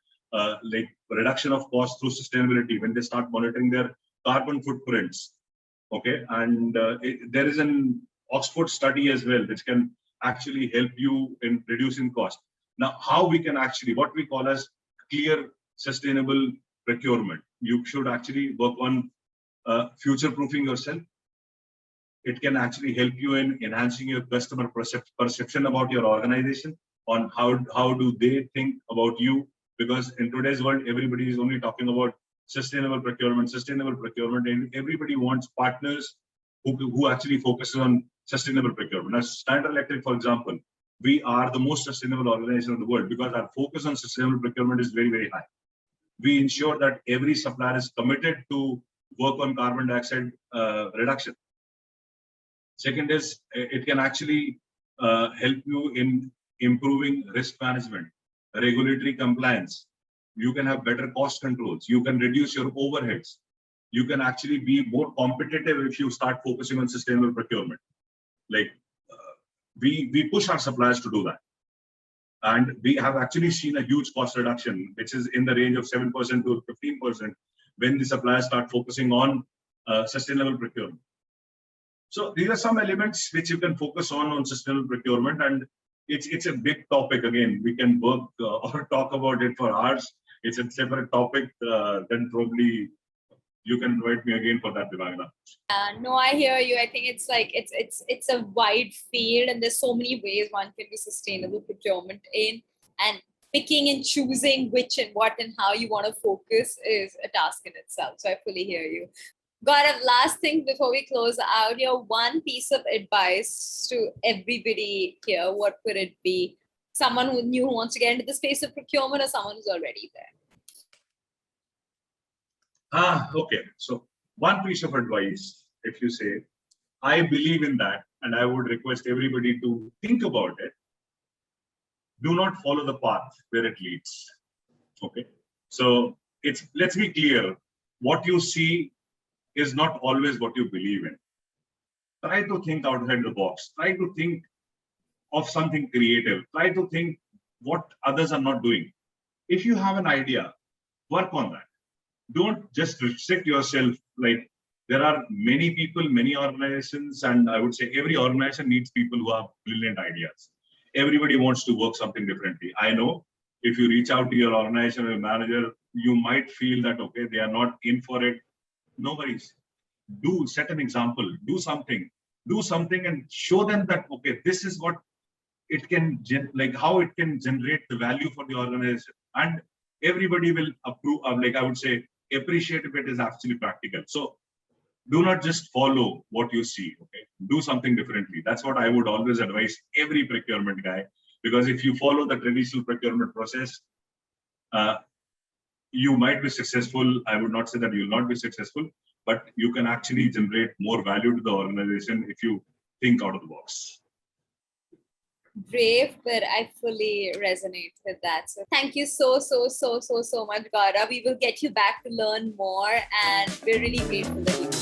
like reduction of cost through sustainability, when they start monitoring their carbon footprints. Okay, and there is an Oxford study as well, which can actually help you in reducing cost. Now, how we can actually, what we call as clear, sustainable procurement. You should actually work on future-proofing yourself. It can actually help you in enhancing your customer perception about your organization, on how do they think about you. Because in today's world, everybody is only talking about sustainable procurement, and everybody wants partners who actually focuses on sustainable procurement. As Schneider Electric, for example, we are the most sustainable organization in the world because our focus on sustainable procurement is very, very high. We ensure that every supplier is committed to work on carbon dioxide reduction. Second is, it can actually help you in improving risk management, regulatory compliance. You can have better cost controls. You can reduce your overheads. You can actually be more competitive if you start focusing on sustainable procurement. Like we push our suppliers to do that. And we have actually seen a huge cost reduction, which is in the range of 7% to 15% when the suppliers start focusing on sustainable procurement. So these are some elements which you can focus on sustainable procurement, and it's a big topic. Again, we can work or talk about it for hours. It's a separate topic. Then probably you can invite me again for that, Devangana. No, I hear you. I think it's like it's a wide field, and there's so many ways one can do sustainable procurement in, and picking and choosing which and what and how you want to focus is a task in itself. So I fully hear you. Gaurav, last thing before we close out, your one piece of advice to everybody here, what would it be? Someone who new who wants to get into the space of procurement, or someone who's already there? Okay. So one piece of advice, if you say, I believe in that, and I would request everybody to think about it. Do not follow the path where it leads. Okay. So let's be clear. What you see is not always what you believe in. Try to think outside the box. Try to think of something creative. Try to think what others are not doing. If you have an idea, work on that. Don't just restrict yourself. Like, there are many people, many organizations, and I would say every organization needs people who have brilliant ideas. Everybody wants to work something differently. I know if you reach out to your organization or manager, you might feel that, okay, they are not in for it. No worries. Set an example, do something and show them that, okay, this is what it can, how it can generate the value for the organization. And everybody will approve, I would say, appreciate if it is actually practical. So do not just follow what you see, okay? Do something differently. That's what I would always advise every procurement guy, because if you follow the traditional procurement process, you might be successful. I would not say that you will not be successful, but you can actually generate more value to the organization if you think out of the box. Brave, but I fully resonate with that. So thank you so much, Gaurav. We will get you back to learn more, and we're really grateful that you